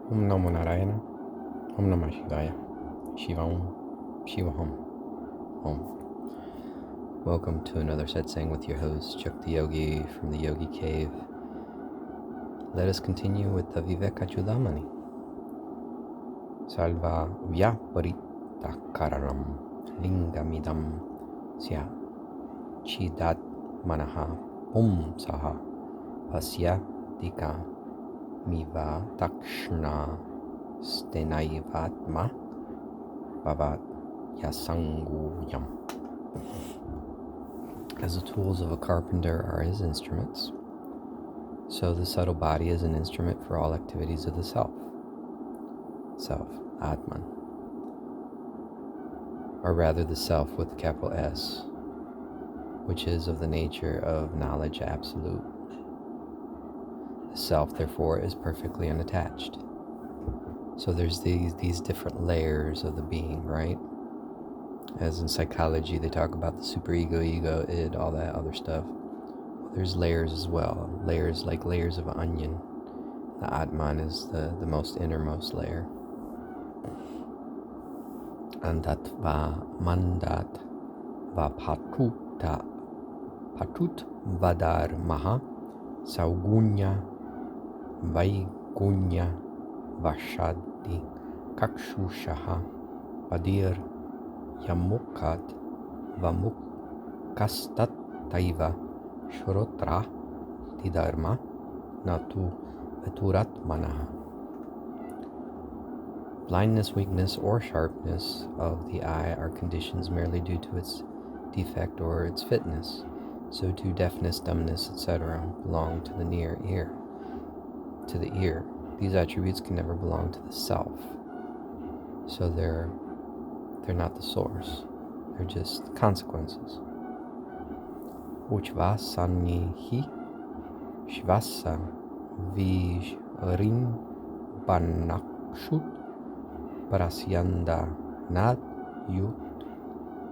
Om Namo Narayana, Om Namah Shivaya, Shiva Om, Shiva Hum, Om. Welcome to another Satsang with your host, Chuck the Yogi from the Yogi Cave. Let us continue with the Vivekachudamani. Salva Vyaparita Kararam Lingamidam Sya Chidat Manaha Pum Saha Pasya Dika Miva Takshna Stenaivatma Bhavat Yasanguyam. As the tools of a carpenter are his instruments, so the subtle body is an instrument for all activities of the self, Atman, or rather the self with the capital S, which is of the nature of knowledge absolute. The self, therefore, is perfectly unattached. So there's these different layers of the being, right? As in psychology, they talk about the superego, ego, id, all that other stuff. There's layers as well, layers like layers of an onion. The Atman is the most innermost layer. Andat va mandat va patut vadar maha saugunya vaigunya vashadi kakshushaha padir yamukat vamukastat taiva shrotra didharma natu veturat manaha. Blindness, weakness, or sharpness of the eye are conditions merely due to its defect or its fitness. So too deafness, dumbness, etc. belong to the near ear, to the ear. These attributes can never belong to the self. So they're not the source. They're just consequences. Uchvasanihi shvasa vijrin banakshut Parasyanda nad yut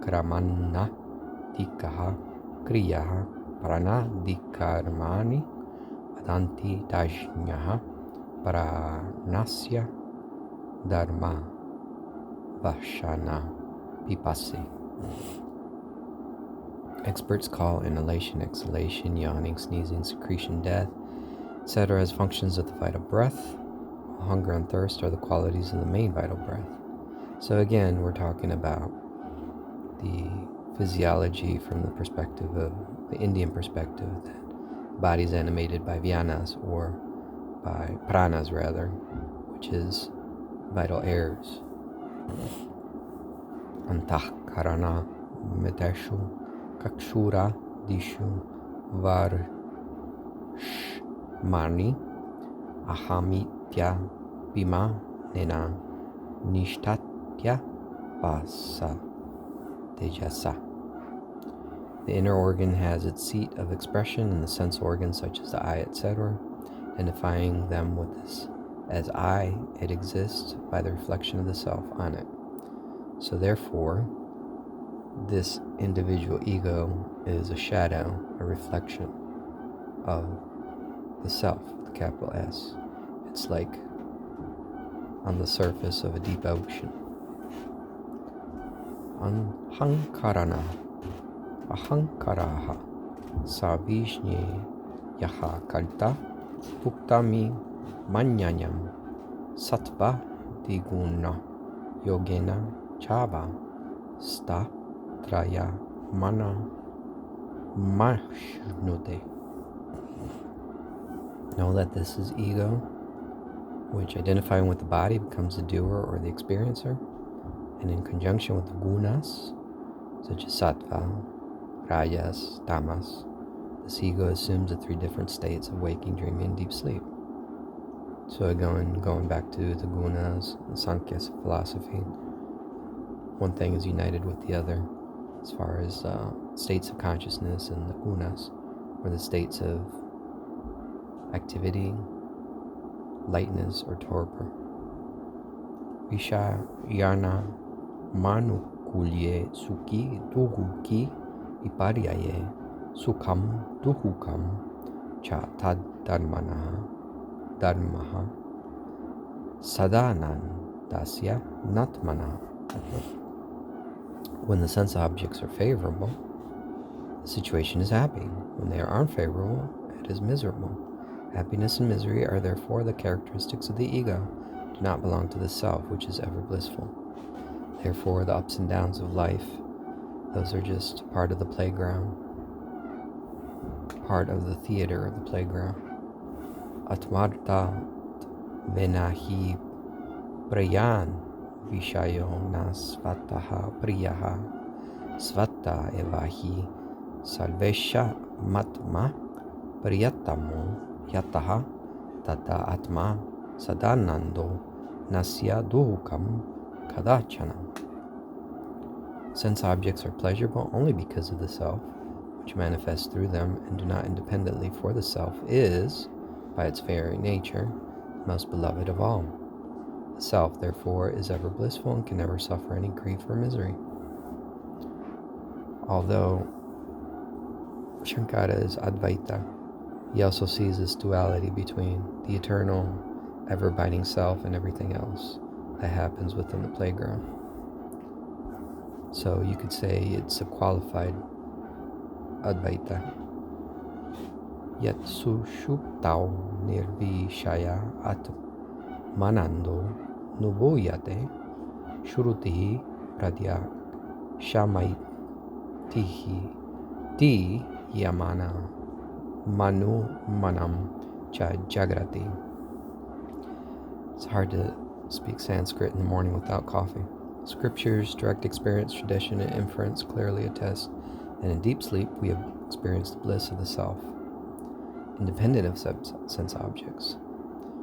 kramanna dikaha kriyaha pranadikarmani vadanti dajnyaha paranasya dharma vashana pipasi. Experts call inhalation, exhalation, yawning, sneezing, secretion, death, etc. as functions of the vital breath. Hunger and thirst are the qualities of the main vital breath. So again, we're talking about the physiology from the perspective of the Indian perspective, that the body is animated by vyanas, or by pranas rather, which is vital airs. Antah karana medeshu kakshura dishu varshmani ahamitya bima nena nishtatya vasa tejasa. The inner organ has its seat of expression in the sense organs such as the eye, etc. Identifying them with this as I, it exists by the reflection of the self on it. So therefore, this individual ego is a shadow, a reflection of the self, with the capital S. It's like on the surface of a deep ocean. Anhankarana ahankaraha savishne yaha kalta puktami manyanyam sattva diguna yogena chava sta traya mana mashnude. Know that this is ego, which identifying with the body becomes the doer or the experiencer, and in conjunction with the gunas, such as sattva, rajas, tamas, this ego assumes the three different states of waking, dreaming, and deep sleep. So going back to the gunas, the Sankhya philosophy, one thing is united with the other as far as states of consciousness, and the gunas, or the states of activity, lightness, or torpor. Vishayana manukulye suki duhuki viparyaye sukham duhukam cha tad dharmaha sadanandasya natmana. When the sense objects are favorable, the situation is happy. When they are unfavorable, it is miserable. Happiness and misery are therefore the characteristics of the ego, do not belong to the self, which is ever blissful. Therefore, the ups and downs of life, those are just part of the playground, part of the theater of the playground. Atmarta venahi prayan vishayo nasvataha priyaha svata evahi salvesha matma priyatamo yataha tata atma sadanando nasya duhukam kadachana. Sense objects are pleasurable only because of the self, which manifests through them and do not independently, for the self is, by its very nature, most beloved of all. The self, therefore, is ever blissful and can never suffer any grief or misery. Although Shankara is Advaita, he also sees this duality between the eternal, ever-abiding self and everything else that happens within the playground. So you could say it's a qualified Advaita. Yet sushuptau nirvishaya atmanando nubuyate shurutihi pradyak shamaitihi ti yamana manu manam cha jagrati. It's hard to speak Sanskrit in the morning without coffee. Scriptures, direct experience, tradition, and inference clearly attest that in deep sleep we have experienced the bliss of the self, independent of sense objects.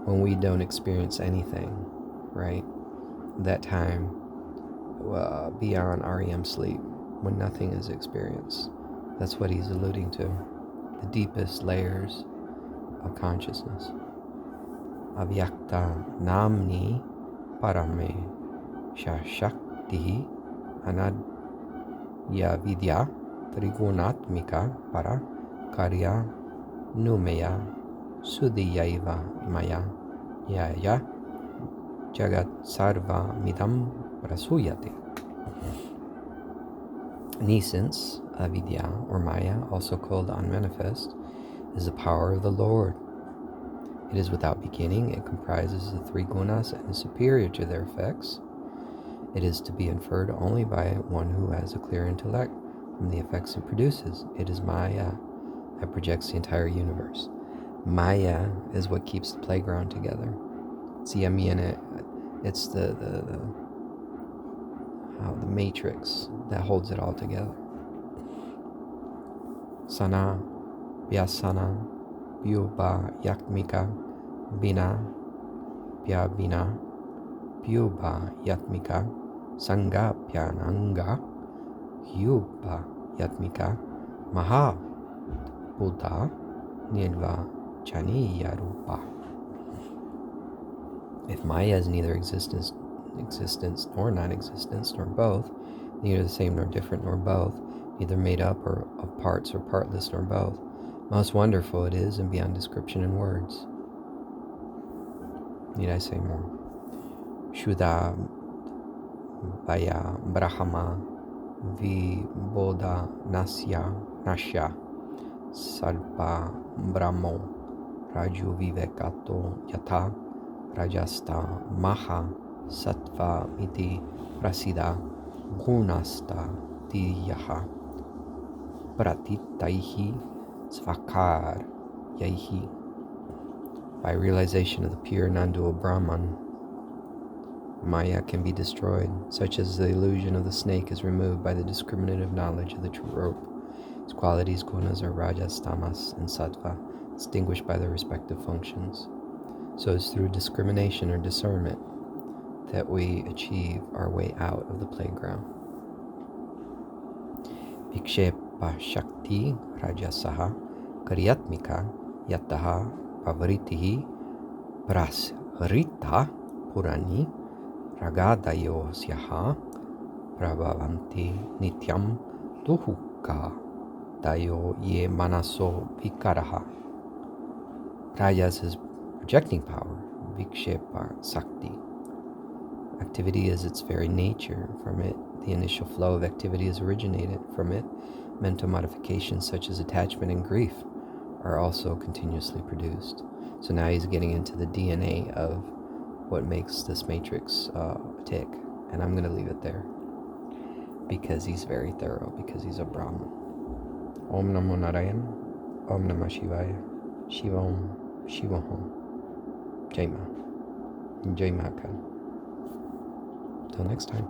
When we don't experience anything, right? That time beyond REM sleep, when nothing is experienced. That's what he's alluding to. The deepest layers of consciousness. Avyakta namni parame shakti anadya vidya trigunatmika para karya numeya sudhiyaiva maya yaya jagat sarva midam prasuyate. In essence, avidya, or maya, also called unmanifest, is the power of the Lord. It is without beginning, it comprises the three gunas and is superior to their effects. It is to be inferred only by one who has a clear intellect from the effects it produces. It is Maya that projects the entire universe. Maya is what keeps the playground together. See, I mean, it's the matrix that holds it all together. Sana, Vyasana, Vyuba, Yatmika, Bina, Vyabina, Vyuba, Yatmika, Sangha, Pyananga, Yuba, Yatmika, Maha, Buddha, Nirva, Chaniya Rupa. If Maya is neither existence nor non-existence, nor both, neither the same nor different nor both, neither made up or of parts or partless nor both, most wonderful it is and beyond description and words. Need I say more? Shuddha Vaya Brahma Vibodha Nasya Salpa Brahmo Raju Vivekato Yata Rajasta Maha Sattva Miti Prasida Gunasta Tiyaha Pratitaihi Svakar Yaihi. By realization of the pure non-dual Brahman, Maya can be destroyed, such as the illusion of the snake is removed by the discriminative knowledge of the true rope. Its qualities, gunas, are rajas, tamas, and sattva, distinguished by their respective functions. So it's through discrimination or discernment that we achieve our way out of the playground. Vikshepa Shakti Rajasaha Karyatmika Yataha Pavaritihi Prasrita Purani Ragadayosyaha Prabhavanti Nityam Duhuka Dayo Ye Manaso Vikaraha. Rajas is projecting power. Vikshepa Sakti. Activity is its very nature. From it, the initial flow of activity is originated. From it, mental modifications such as attachment and grief are also continuously produced. So now he's getting into the DNA of what makes this matrix tick. And I'm going to leave it there because he's very thorough, because he's a Brahmin. Om Namo Narayan, Om Namah Shivaya, Shivam, Shivahom, Jai Ma, Jai Mahakal. Till next time.